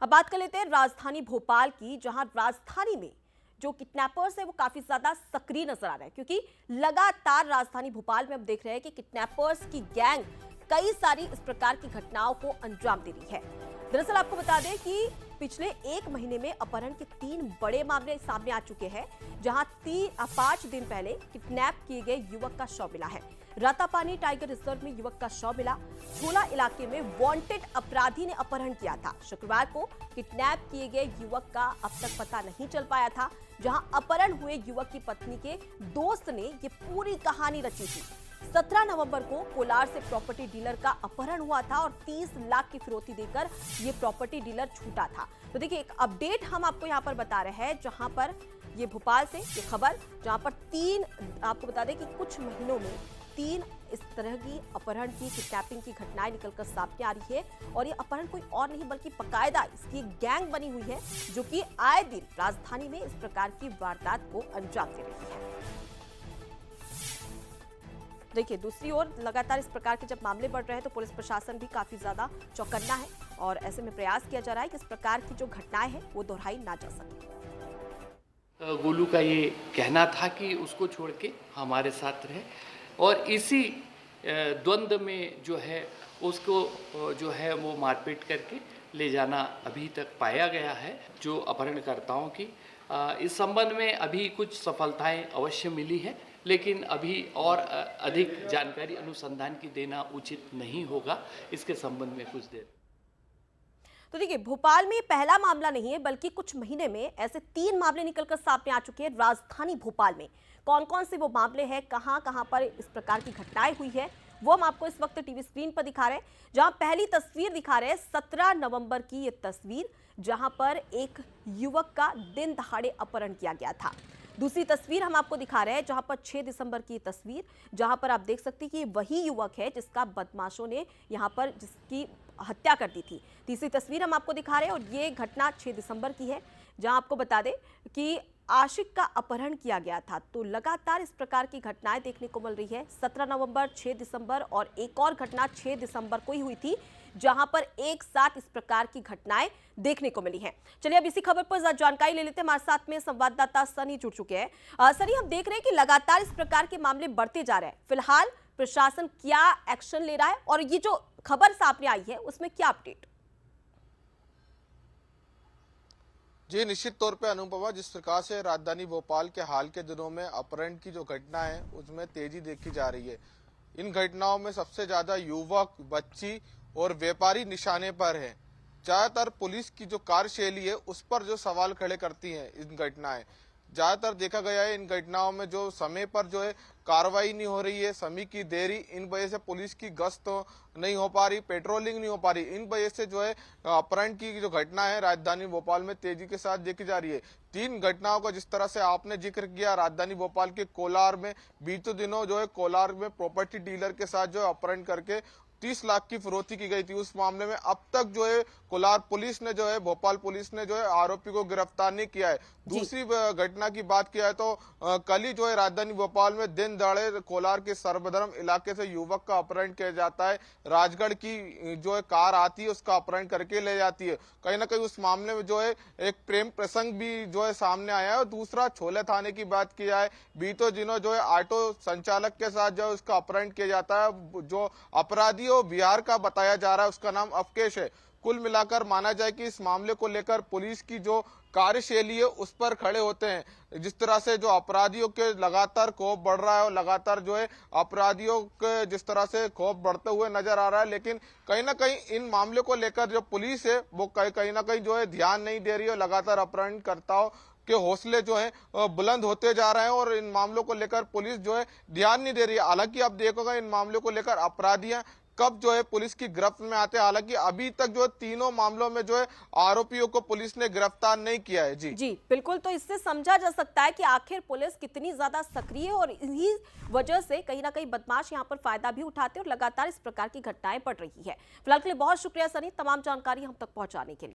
अब बात कर लेते हैं राजधानी भोपाल की, जहां राजधानी में जो किडनैपर्स है वो काफी ज्यादा सक्रिय नजर आ रहा है, क्योंकि लगातार राजधानी भोपाल में हम देख रहे हैं कि किडनैपर्स की गैंग कई सारी इस प्रकार की घटनाओं को अंजाम दे रही है। दरअसल आपको बता दें कि पिछले एक महीने में अपहरण के 3 बड़े मामले सामने आ चुके हैं, जहां 5 दिन पहले किडनैप किए गए युवक का शव मिला है। रातापानी टाइगर रिजर्व में युवक का शव मिला। छोला इलाके में वांटेड अपराधी ने अपहरण किया था। शुक्रवार को किडनैप किए गए युवक का अब तक पता नहीं चल पाया था, जहां अपहरण हुए युवक की पत्नी के दोस्त ने ये पूरी कहानी रची थी। 17 नवंबर को कोलार से प्रॉपर्टी डीलर का अपहरण हुआ था और 30 लाख की फिरौती देकर ये प्रॉपर्टी डीलर छूटा था। तो देखिए, एक अपडेट हम आपको यहाँ पर बता रहे हैं, जहां पर ये भोपाल से ये खबर, जहां पर 3 आपको बता दें कि कुछ महीनों में 3 इस तरह की अपहरण की, किडनैपिंग की घटनाएं निकलकर सामने आ रही है। और ये अपहरण कोई और नहीं बल्कि बाकायदा इसकी एक गैंग बनी हुई है, जो कि आए दिन राजधानी में इस प्रकार की वारदात को अंजाम दे रही है। देखिए, दूसरी ओर लगातार इस प्रकार के जब मामले बढ़ रहे हैं तो पुलिस प्रशासन भी काफी ज्यादा चौकन्ना है और ऐसे में प्रयास किया जा रहा है कि इस प्रकार की जो घटनाएं हैं वो दोहराई ना जा सके। गोलू का ये कहना था कि उसको छोड़ के हमारे साथ रहे, और इसी द्वंद्व में जो है उसको जो है वो मारपीट करके ले जाना अभी तक पाया गया है। जो अपहरणकर्ताओं की इस संबंध में अभी कुछ सफलताएं अवश्य मिली है, लेकिन अभी और अधिक जानकारी अनुसंधान की देना उचित नहीं होगा। इसके संबंध में कुछ देर। तो देखिए, भोपाल में पहला मामला नहीं है, बल्कि कुछ महीने में ऐसे 3 मामले निकलकर सामने आ चुके हैं राजधानी भोपाल में। कौन कौन से वो मामले हैं, कहां कहां पर इस प्रकार की घटनाएं हुई है, वो हम आपको इस वक्त टीवी स्क्रीन पर दिखा रहे हैं। जहां पहली तस्वीर दिखा रहे हैं 17 नवंबर की ये तस्वीर, जहां पर एक युवक का दिन दहाड़े अपहरण किया गया था। दूसरी तस्वीर हम आपको दिखा रहे हैं, जहां पर 6 दिसंबर की तस्वीर, जहां पर आप देख सकते हैं कि वही युवक है जिसका बदमाशों ने यहां पर जिसकी हत्या कर दी थी। तीसरी तस्वीर हम आपको दिखा रहे हैं और ये घटना 6 दिसंबर की है, जहां आपको बता दें कि आशिक का अपहरण किया गया था। तो लगातार इस प्रकार की घटनाएं देखने को मिल रही है। 17 नवंबर, 6 दिसंबर और एक और घटना 6 दिसंबर को ही हुई थी, जहां पर एक साथ इस प्रकार की घटनाएं देखने को मिली हैं। चलिए अब इसी खबर पर जानकारी ले लेते हैं। हमारे साथ में संवाददाता सनी जुड़ चुके हैं। सनी, हम देख रहे हैं कि लगातार इस प्रकार के मामले बढ़ते जा रहे हैं। फिलहाल प्रशासन क्या एक्शन ले रहा है और ये जो खबर सामने आई है उसमें क्या अपडेट? जी, निश्चित तौर पे अनुपमा, जिस प्रकार से राजधानी भोपाल के हाल के दिनों में अपहरण की जो घटना है उसमें तेजी देखी जा रही है। इन घटनाओं में सबसे ज्यादा युवक, बच्ची और व्यापारी निशाने पर है। ज्यादातर पुलिस की जो कार्यशैली है उस पर जो सवाल खड़े करती हैं इन घटनाएं। ज्यादातर देखा गया है इन घटनाओं में जो समय पर जो है कार्रवाई नहीं हो रही है, समय की देरी, इन वजह से पुलिस की गश्त नहीं हो पा रही, पेट्रोलिंग नहीं हो पा रही। इन वजह से जो है अपहरण की जो घटना है राजधानी भोपाल में तेजी के साथ देखी जा रही है। 3 घटनाओं का जिस तरह से आपने जिक्र किया, राजधानी भोपाल के कोलार में बीते दिनों जो है कोलार में प्रॉपर्टी डीलर के साथ जो है अपहरण करके 30 लाख की फिरौती की गई थी। उस मामले में अब तक जो है कोलार पुलिस ने जो है, भोपाल पुलिस ने जो है आरोपी को गिरफ्तार नहीं किया है। दूसरी घटना की बात किया है तो कल ही जो है राजधानी भोपाल में दिन दहाड़े कोलार के सर्वधर्म इलाके से युवक का अपहरण किया जाता है। राजगढ़ की जो है कार आती है उसका अपहरण करके ले जाती है। कहीं ना कहीं उस मामले में जो है एक प्रेम प्रसंग भी जो है सामने आया है। और दूसरा, छोले थाने की बात की जाए, बीते दिनों जो है ऑटो संचालक के साथ जो है उसका अपहरण किया जाता है। जो अपराधी बिहार का बताया जा रहा है, उसका नाम अवकेश है। कुल मिलाकर माना जाए कि इस मामले को लेकर पुलिस की जो कार्यशैली है उस पर खड़े होते हैं। जिस तरह से जो अपराधियों के लगातार खौफ बढ़ रहा है और लगातार जो है अपराधियों के जिस तरह से खौफ बढ़ते हुए नजर आ रहा है, लेकिन कहीं ना कहीं इन मामले को लेकर जो पुलिस है वो कहीं ना कहीं जो है ध्यान नहीं दे रही है। लगातार अपहरणकर्ताओं के हौसले जो है बुलंद होते जा रहे हैं और इन मामलों को लेकर पुलिस जो है ध्यान नहीं दे रही है। हालांकि आप देखोगा इन मामलों को लेकर अपराधियां कब जो है पुलिस की गिरफ्त में आते हैं। हालांकि अभी तक जो है तीनों मामलों में जो है आरोपियों को पुलिस ने गिरफ्तार नहीं किया है। जी बिल्कुल। तो इससे समझा जा सकता है कि आखिर पुलिस कितनी ज्यादा सक्रिय है और इन्हीं वजह से कहीं ना कहीं बदमाश यहां पर फायदा भी उठाते हैं और लगातार इस प्रकार की घटनाएं बढ़ रही है। फिलहाल के लिए बहुत शुक्रिया सनी, तमाम जानकारी हम तक पहुंचाने के लिए।